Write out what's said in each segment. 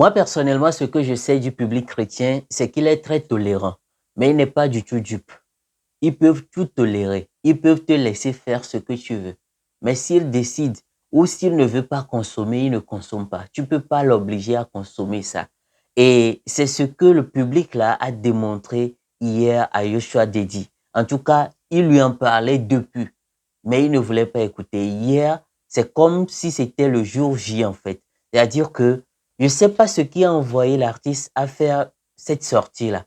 Moi, personnellement, ce que je sais du public chrétien, c'est qu'il est très tolérant, mais il n'est pas du tout dupe. Ils peuvent tout tolérer. Ils peuvent te laisser faire ce que tu veux. Mais s'ils décident ou s'ils ne veulent pas consommer, ils ne consomment pas. Tu ne peux pas l'obliger à consommer ça. Et c'est ce que le public là a démontré hier à Joshua Dedi. En tout cas, il lui en parlait depuis, mais il ne voulait pas écouter. Hier, c'est comme si c'était le jour J en fait. C'est-à-dire que je ne sais pas ce qui a envoyé l'artiste à faire cette sortie-là,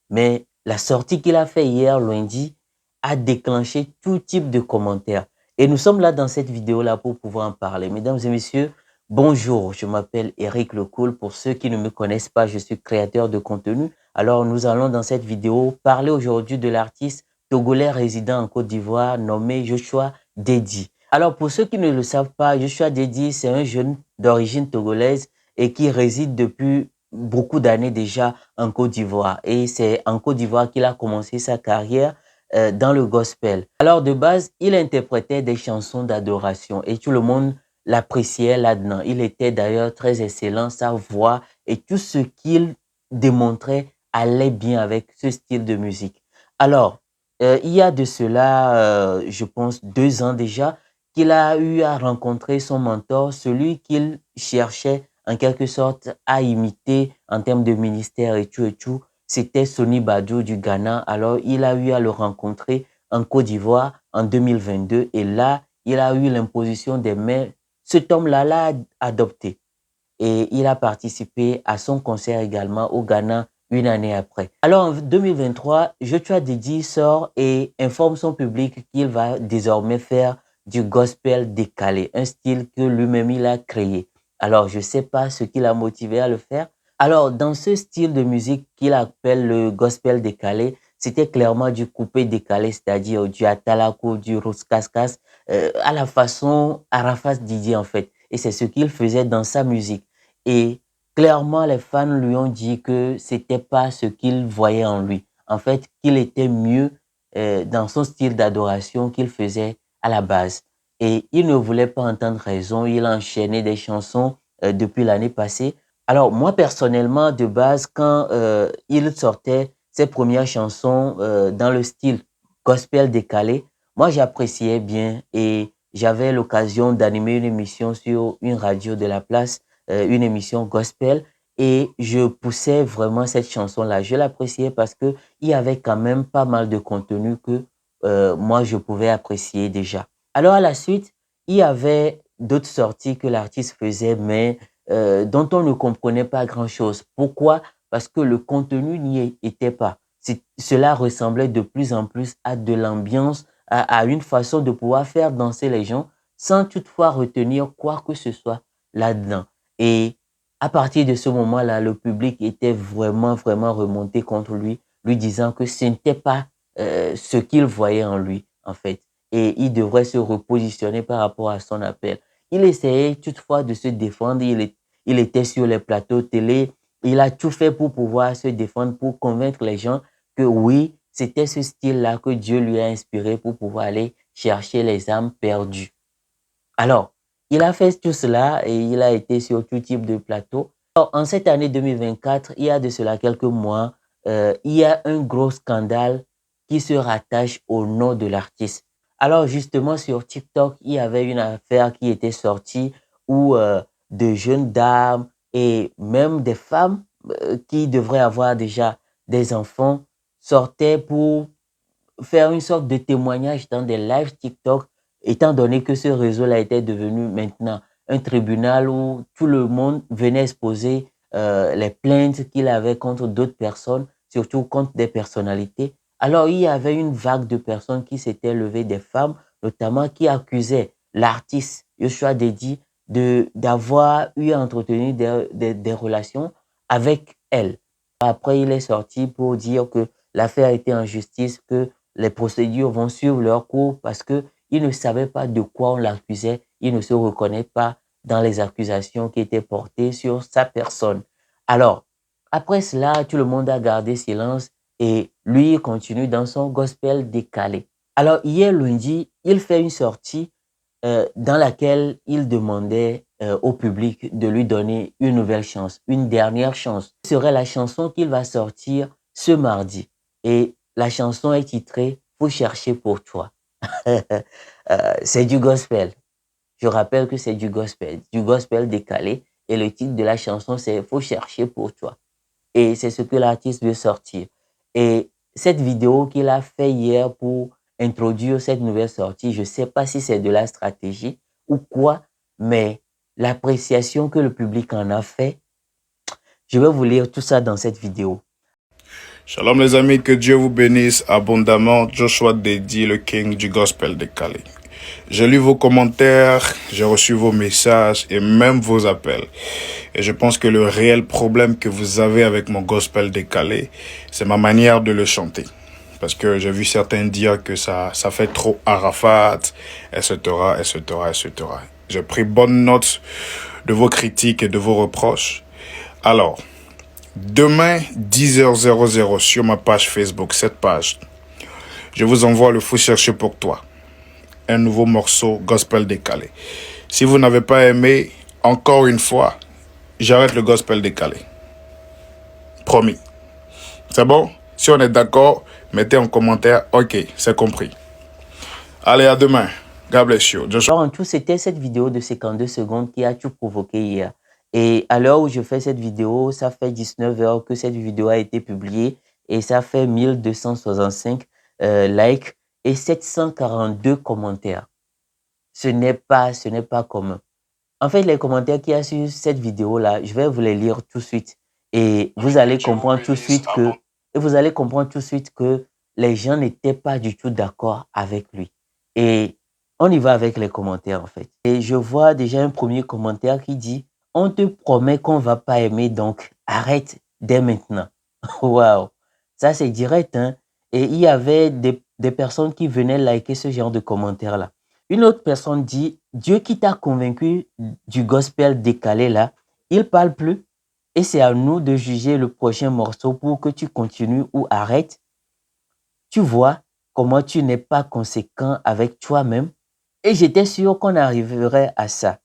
mais la sortie qu'il a fait hier, lundi, a déclenché tout type de commentaires. Et nous sommes là dans cette vidéo-là pour pouvoir en parler. Mesdames et messieurs, bonjour, je m'appelle Eric Lecool. Pour ceux qui ne me connaissent pas, je suis créateur de contenu. Alors, nous allons dans cette vidéo parler aujourd'hui de l'artiste togolais résident en Côte d'Ivoire nommé Joshua Dedi. Alors, pour ceux qui ne le savent pas, Joshua Dedi, c'est un jeune d'origine togolaise et qui réside depuis beaucoup d'années déjà en Côte d'Ivoire. Et c'est en Côte d'Ivoire qu'il a commencé sa carrière dans le gospel. Alors de base, il interprétait des chansons d'adoration et tout le monde l'appréciait là-dedans. Il était d'ailleurs très excellent, sa voix et tout ce qu'il démontrait allait bien avec ce style de musique. Alors, il y a de cela, je pense, 2 ans déjà, qu'il a eu à rencontrer son mentor, celui qu'il cherchait en quelque sorte à imiter en termes de ministère et tout, c'était Sony Badjo du Ghana. Alors, il a eu à le rencontrer en Côte d'Ivoire en 2022 et là, il a eu l'imposition des mains. Cet homme-là l'a adopté et il a participé à son concert également au Ghana une année après. Alors, en 2023, Joshua Dedi sort et informe son public qu'il va désormais faire du gospel décalé, un style que lui-même il a créé. Alors, je ne sais pas ce qui l'a motivé à le faire. Alors, dans ce style de musique qu'il appelle le gospel décalé, c'était clairement du coupé décalé, c'est-à-dire du atalako, du rouskaskas, à la façon Arafat Didier en fait. Et c'est ce qu'il faisait dans sa musique. Et clairement, les fans lui ont dit que c'était pas ce qu'ils voyaient en lui. En fait, qu'il était mieux dans son style d'adoration qu'il faisait à la base. Et il ne voulait pas entendre raison. Il a enchaîné des chansons depuis l'année passée. Alors, moi, personnellement, de base, quand il sortait ses premières chansons dans le style gospel décalé, moi, j'appréciais bien et j'avais l'occasion d'animer une émission sur une radio de la place, une émission gospel, et je poussais vraiment cette chanson-là. Je l'appréciais parce que il y avait quand même pas mal de contenu que moi, je pouvais apprécier déjà. Alors, à la suite, il y avait d'autres sorties que l'artiste faisait, mais dont on ne comprenait pas grand-chose. Pourquoi? Parce que le contenu n'y était pas. Cela ressemblait de plus en plus à de l'ambiance, à une façon de pouvoir faire danser les gens sans toutefois retenir quoi que ce soit là-dedans. Et à partir de ce moment-là, le public était vraiment, vraiment remonté contre lui, lui disant que ce n'était pas ce qu'il voyait en lui, en fait. Et il devrait se repositionner par rapport à son appel. Il essayait toutefois de se défendre. Il était sur les plateaux télé. Il a tout fait pour pouvoir se défendre, pour convaincre les gens que oui, c'était ce style-là que Dieu lui a inspiré pour pouvoir aller chercher les âmes perdues. Alors, il a fait tout cela et il a été sur tout type de plateau. Alors, en cette année 2024, il y a de cela quelques mois, il y a un gros scandale qui se rattache au nom de l'artiste. Alors, justement, sur TikTok, il y avait une affaire qui était sortie où de jeunes dames et même des femmes qui devraient avoir déjà des enfants sortaient pour faire une sorte de témoignage dans des lives TikTok, étant donné que ce réseau-là était devenu maintenant un tribunal où tout le monde venait exposer les plaintes qu'il avait contre d'autres personnes, surtout contre des personnalités. Alors, il y avait une vague de personnes qui s'étaient levées, des femmes notamment, qui accusaient l'artiste Joshua Dedi d'avoir eu à entretenir des relations avec elle. Après, il est sorti pour dire que l'affaire était en justice, que les procédures vont suivre leur cours parce que il ne savait pas de quoi on l'accusait. Il ne se reconnaît pas dans les accusations qui étaient portées sur sa personne. Alors, après cela, tout le monde a gardé silence et lui, il continue dans son gospel décalé. Alors, hier lundi, il fait une sortie dans laquelle il demandait au public de lui donner une nouvelle chance, une dernière chance. Ce serait la chanson qu'il va sortir ce mardi. Et la chanson est titrée « Faut chercher pour toi ». C'est du gospel. Je rappelle que c'est du gospel décalé. Et le titre de la chanson, c'est « Faut chercher pour toi ». Et c'est ce que l'artiste veut sortir. Et cette vidéo qu'il a fait hier pour introduire cette nouvelle sortie, je ne sais pas si c'est de la stratégie ou quoi, mais l'appréciation que le public en a fait, je vais vous lire tout ça dans cette vidéo. Shalom les amis, que Dieu vous bénisse abondamment. Joshua Dedi, le king du gospel décalé. J'ai lu vos commentaires, j'ai reçu vos messages et même vos appels. Et je pense que le réel problème que vous avez avec mon gospel décalé, c'est ma manière de le chanter. Parce que j'ai vu certains dire que ça fait trop Arafat, etc., etc., etc. J'ai pris bonne note de vos critiques et de vos reproches. Alors, demain, 10h00 sur ma page Facebook, cette page, je vous envoie le Faut chercher pour toi. Un nouveau morceau gospel décalé. Si vous n'avez pas aimé, encore une fois, j'arrête le gospel décalé. Promis. C'est bon? Si on est d'accord, mettez en commentaire, ok, c'est compris. Allez, à demain. God bless you. Alors en tout, c'était cette vidéo de 52 secondes qui a tout provoqué hier. Et à l'heure où je fais cette vidéo, ça fait 19 heures que cette vidéo a été publiée et ça fait 1265 likes et 742 commentaires. Ce n'est pas commun. En fait, les commentaires qu'il y a sur cette vidéo-là, je vais vous les lire tout de suite. Et vous allez comprendre tout de suite que les gens n'étaient pas du tout d'accord avec lui. Et on y va avec les commentaires, en fait. Et je vois déjà un premier commentaire qui dit « On te promet qu'on va pas aimer, donc arrête dès maintenant. » Waouh! Ça, c'est direct, hein? Et il y avait des personnes qui venaient liker ce genre de commentaires-là. Une autre personne dit « Dieu qui t'a convaincu du gospel décalé là, il parle plus et c'est à nous de juger le prochain morceau pour que tu continues ou arrêtes. Tu vois comment tu n'es pas conséquent avec toi-même. » Et j'étais sûr qu'on arriverait à ça.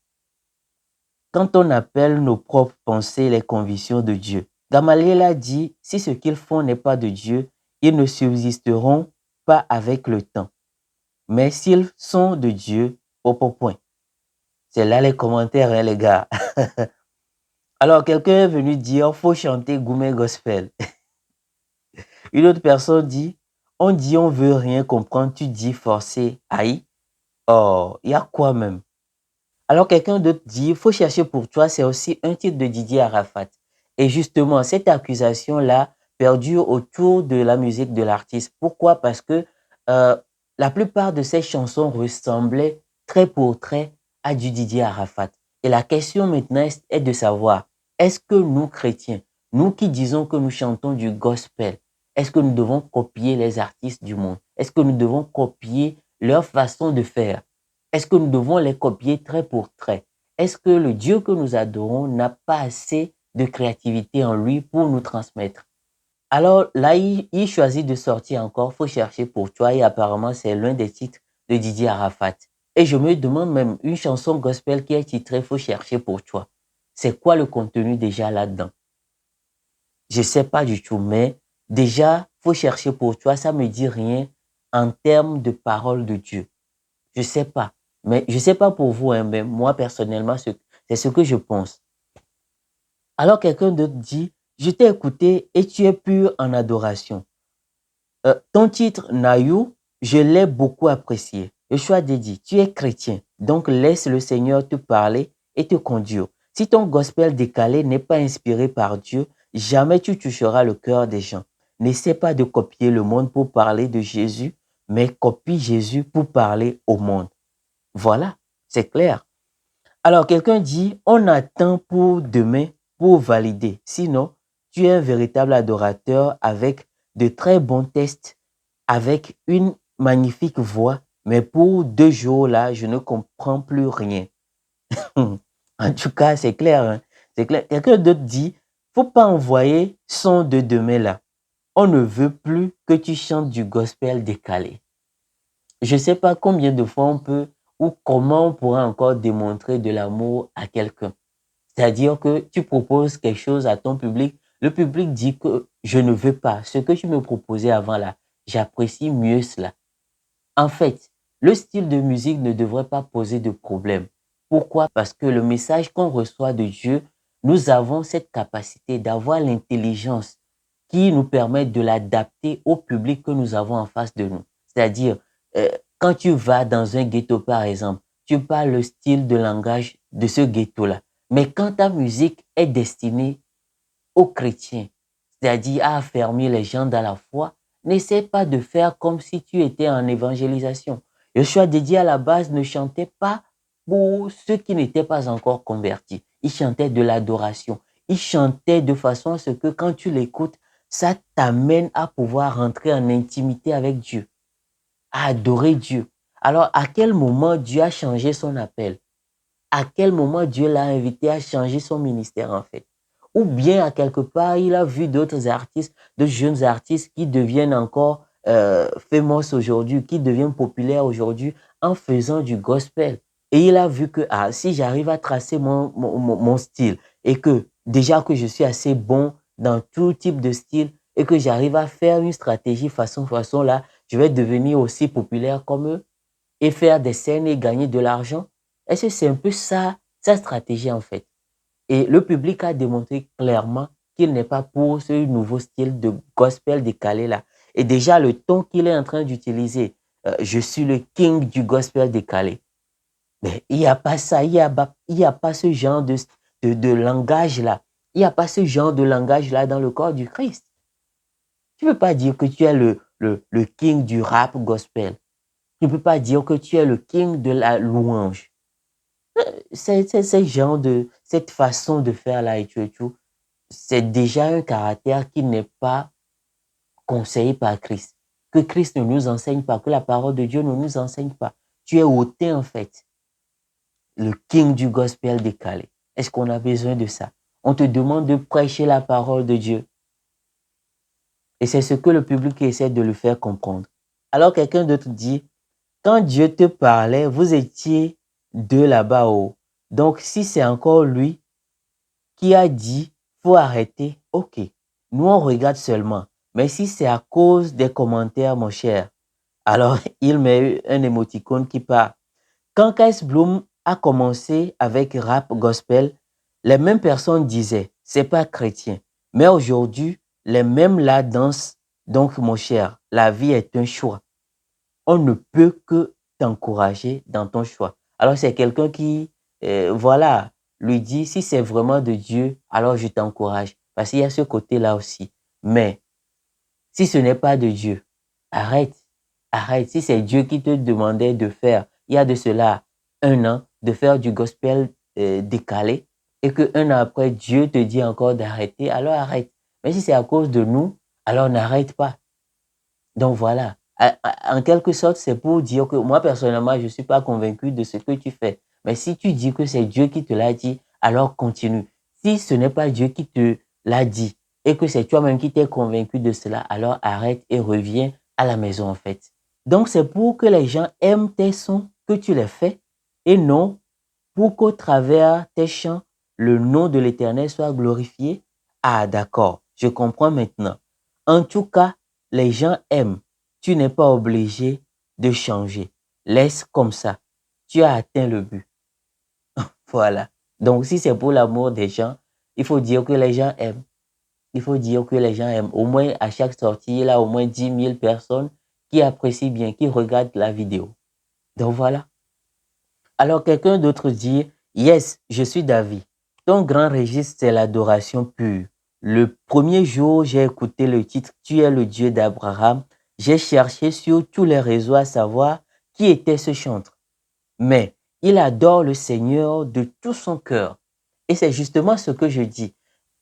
Quand on appelle nos propres pensées les convictions de Dieu. Gamaliel a dit « Si ce qu'ils font n'est pas de Dieu, ils ne subsisteront pas avec le temps. Mais s'ils sont de Dieu, au point. » C'est là les commentaires, hein, les gars. Alors, quelqu'un est venu dire, faut chanter Goumé Gospel. Une autre personne dit, on dit on veut rien comprendre, tu dis forcer. Aïe. Oh, il y a quoi même? Alors, quelqu'un d'autre dit, faut chercher pour toi, c'est aussi un titre de Didier Arafat. Et justement, cette accusation-là perdure autour de la musique de l'artiste. Pourquoi? Parce que la plupart de ces chansons ressemblaient trait pour trait à du Didier Arafat. Et la question maintenant est de savoir, est-ce que nous, chrétiens, nous qui disons que nous chantons du gospel, est-ce que nous devons copier les artistes du monde? Est-ce que nous devons copier leur façon de faire? Est-ce que nous devons les copier trait pour trait? Est-ce que le Dieu que nous adorons n'a pas assez de créativité en lui pour nous transmettre? Alors là, il choisit de sortir encore, faut chercher pour toi, et apparemment c'est l'un des titres de Didier Arafat. Et je me demande même, une chanson gospel qui est titrée Faut chercher pour toi. C'est quoi le contenu déjà là-dedans? Je sais pas du tout, mais déjà, Faut chercher pour toi, ça me dit rien en termes de parole de Dieu. Je sais pas. Mais je sais pas pour vous, hein, mais moi personnellement, c'est ce que je pense. Alors quelqu'un d'autre dit, je t'ai écouté et tu es pur en adoration. Ton titre, Nayou, je l'ai beaucoup apprécié. Joshua Dedi, tu es chrétien, donc laisse le Seigneur te parler et te conduire. Si ton gospel décalé n'est pas inspiré par Dieu, jamais tu toucheras le cœur des gens. N'essaie pas de copier le monde pour parler de Jésus, mais copie Jésus pour parler au monde. Voilà, c'est clair. Alors, quelqu'un dit, on attend pour demain pour valider. Sinon, tu es un véritable adorateur avec de très bons tests, avec une magnifique voix, mais pour 2 jours là, je ne comprends plus rien. En tout cas, c'est clair, hein? C'est clair. Quelqu'un d'autre dit, faut pas envoyer son de demain là. On ne veut plus que tu chantes du gospel décalé. Je ne sais pas combien de fois ou comment on pourrait encore démontrer de l'amour à quelqu'un. C'est-à-dire que tu proposes quelque chose à ton public, le public dit que je ne veux pas. Ce que tu me proposais avant là, j'apprécie mieux cela. En fait, le style de musique ne devrait pas poser de problème. Pourquoi? Parce que le message qu'on reçoit de Dieu, nous avons cette capacité d'avoir l'intelligence qui nous permet de l'adapter au public que nous avons en face de nous. C'est-à-dire, euh, quand tu vas dans un ghetto, par exemple, tu parles le style de langage de ce ghetto-là. Mais quand ta musique est destinée aux chrétiens, c'est-à-dire à affermir les gens dans la foi, n'essaie pas de faire comme si tu étais en évangélisation. Yoshua dédié à la base ne chantait pas pour ceux qui n'étaient pas encore convertis. Il chantait de l'adoration. Il chantait de façon à ce que quand tu l'écoutes, ça t'amène à pouvoir rentrer en intimité avec Dieu, à adorer Dieu. Alors, à quel moment Dieu a changé son appel? À quel moment Dieu l'a invité à changer son ministère en fait? Ou bien à quelque part, il a vu d'autres artistes, de jeunes artistes qui deviennent encore famous aujourd'hui, qui deviennent populaires aujourd'hui en faisant du gospel. Et il a vu que si j'arrive à tracer mon style et que déjà que je suis assez bon dans tout type de style et que j'arrive à faire une stratégie façon là, je vais devenir aussi populaire comme eux et faire des scènes et gagner de l'argent. Est-ce que c'est un peu ça, sa stratégie en fait? Et le public a démontré clairement qu'il n'est pas pour ce nouveau style de gospel décalé là. Et déjà, le ton qu'il est en train d'utiliser, je suis le king du gospel décalé. Mais il n'y a pas ça, il y a pas ce genre de langage là. Il n'y a pas ce genre de langage là dans le corps du Christ. Tu ne peux pas dire que tu es le king du rap gospel. Tu ne peux pas dire que tu es le king de la louange. C'est genre cette façon de faire là et tout, c'est déjà un caractère qui n'est pas conseillé par Christ. Que Christ ne nous enseigne pas, que la parole de Dieu ne nous enseigne pas. Tu es ôté en fait, le king du gospel décalé. Est-ce qu'on a besoin de ça? On te demande de prêcher la parole de Dieu. Et c'est ce que le public essaie de le faire comprendre. Alors quelqu'un d'autre dit, quand Dieu te parlait, vous étiez deux là-bas haut. Donc, si c'est encore lui qui a dit, faut arrêter, ok. Nous, on regarde seulement. Mais si c'est à cause des commentaires, mon cher, alors il met un émoticône qui part. Quand Kais Bloom a commencé avec rap gospel, les mêmes personnes disaient, c'est pas chrétien. Mais aujourd'hui, les mêmes là dansent. Donc, mon cher, la vie est un choix. On ne peut que t'encourager dans ton choix. Alors, c'est quelqu'un qui, voilà, lui dit, si c'est vraiment de Dieu, alors je t'encourage. Parce qu'il y a ce côté-là aussi. Mais, si ce n'est pas de Dieu, arrête, arrête. Si c'est Dieu qui te demandait de faire, il y a de cela 1 an, de faire du gospel décalé, et que 1 an après, Dieu te dit encore d'arrêter, alors arrête. Mais si c'est à cause de nous, alors n'arrête pas. Donc voilà, en quelque sorte, c'est pour dire que moi, personnellement, je ne suis pas convaincu de ce que tu fais. Mais si tu dis que c'est Dieu qui te l'a dit, alors continue. Si ce n'est pas Dieu qui te l'a dit et que c'est toi-même qui t'es convaincu de cela, alors arrête et reviens à la maison en fait. Donc c'est pour que les gens aiment tes sons que tu les fais et non pour qu'au travers tes chants, le nom de l'Éternel soit glorifié. Ah d'accord, je comprends maintenant. En tout cas, les gens aiment. Tu n'es pas obligé de changer. Laisse comme ça. Tu as atteint le but. Voilà. Donc, si c'est pour l'amour des gens, il faut dire que les gens aiment. Il faut dire que les gens aiment. Au moins, à chaque sortie, il y a au moins 10 000 personnes qui apprécient bien, qui regardent la vidéo. Donc, voilà. Alors, quelqu'un d'autre dit, yes, je suis David. Ton grand registre, c'est l'adoration pure. Le premier jour, j'ai écouté le titre Tu es le Dieu d'Abraham. J'ai cherché sur tous les réseaux à savoir qui était ce chanteur. Mais il adore le Seigneur de tout son cœur. Et c'est justement ce que je dis.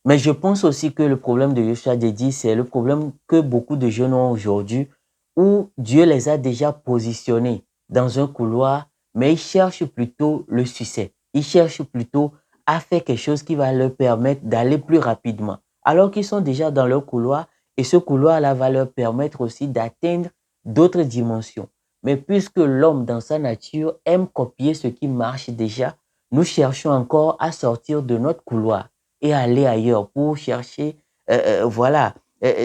Mais je pense aussi que le problème de Yoshua Dedi, c'est le problème que beaucoup de jeunes ont aujourd'hui, où Dieu les a déjà positionnés dans un couloir, mais ils cherchent plutôt le succès. Ils cherchent plutôt à faire quelque chose qui va leur permettre d'aller plus rapidement, alors qu'ils sont déjà dans leur couloir, et ce couloir-là va leur permettre aussi d'atteindre d'autres dimensions. Mais puisque l'homme, dans sa nature, aime copier ce qui marche déjà, nous cherchons encore à sortir de notre couloir et aller ailleurs pour chercher, voilà,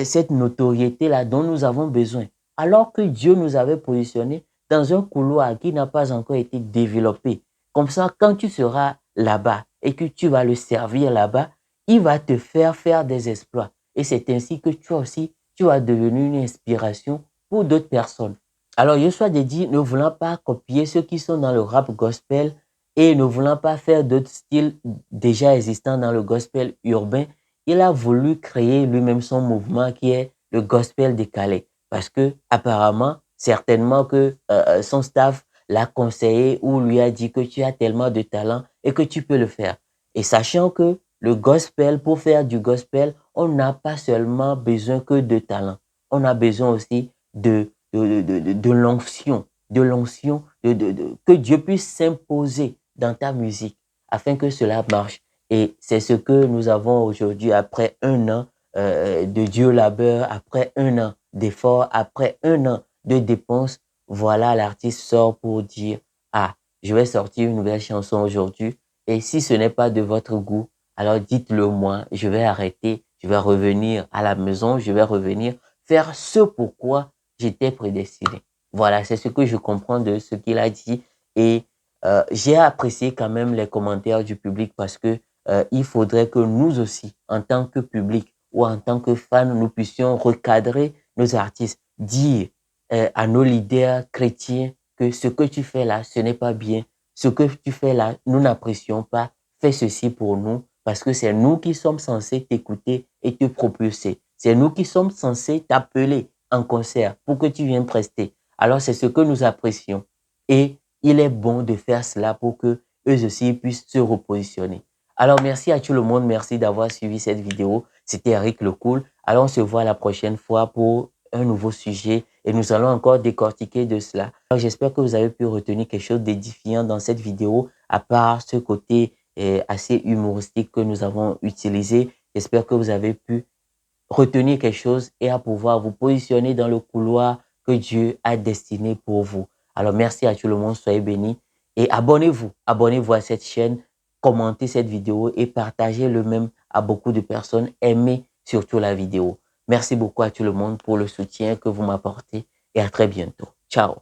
cette notoriété-là dont nous avons besoin. Alors que Dieu nous avait positionnés dans un couloir qui n'a pas encore été développé. Comme ça, quand tu seras là-bas et que tu vas le servir là-bas, il va te faire des exploits. Et c'est ainsi que toi aussi, tu vas devenir une inspiration pour d'autres personnes. Alors, Joshua Dedi, ne voulant pas copier ceux qui sont dans le rap gospel et ne voulant pas faire d'autres styles déjà existants dans le gospel urbain, il a voulu créer lui-même son mouvement qui est le gospel décalé. Parce que, apparemment, certainement que son staff l'a conseillé ou lui a dit que tu as tellement de talent et que tu peux le faire. Et sachant que le gospel, pour faire du gospel, on n'a pas seulement besoin que de talent. On a besoin aussi de l'onction, que Dieu puisse s'imposer dans ta musique afin que cela marche. Et c'est ce que nous avons aujourd'hui après un an de Dieu labeur, après un an d'efforts, après un an de dépenses. Voilà, l'artiste sort pour dire, ah, je vais sortir une nouvelle chanson aujourd'hui. Et si ce n'est pas de votre goût, alors dites-le moi, je vais arrêter, je vais revenir à la maison, je vais revenir faire ce pourquoi j'étais prédestiné. Voilà, c'est ce que je comprends de ce qu'il a dit. Et j'ai apprécié quand même les commentaires du public parce que il faudrait que nous aussi, en tant que public ou en tant que fans, nous puissions recadrer nos artistes, dire à nos leaders chrétiens que ce que tu fais là, ce n'est pas bien. Ce que tu fais là, nous n'apprécions pas. Fais ceci pour nous parce que c'est nous qui sommes censés t'écouter et te propulser. C'est nous qui sommes censés t'appeler en concert pour que tu viennes prester. Alors, c'est ce que nous apprécions. Et il est bon de faire cela pour que eux aussi puissent se repositionner. Alors, merci à tout le monde. Merci d'avoir suivi cette vidéo. C'était Eric Le Cool. Alors, on se voit la prochaine fois pour un nouveau sujet et nous allons encore décortiquer de cela. Alors, j'espère que vous avez pu retenir quelque chose d'édifiant dans cette vidéo, à part ce côté assez humoristique que nous avons utilisé. J'espère que vous avez pu retenir quelque chose et à pouvoir vous positionner dans le couloir que Dieu a destiné pour vous. Alors, merci à tout le monde. Soyez bénis et abonnez-vous. Abonnez-vous à cette chaîne, commentez cette vidéo et partagez le même à beaucoup de personnes. Aimez surtout la vidéo. Merci beaucoup à tout le monde pour le soutien que vous m'apportez et à très bientôt. Ciao.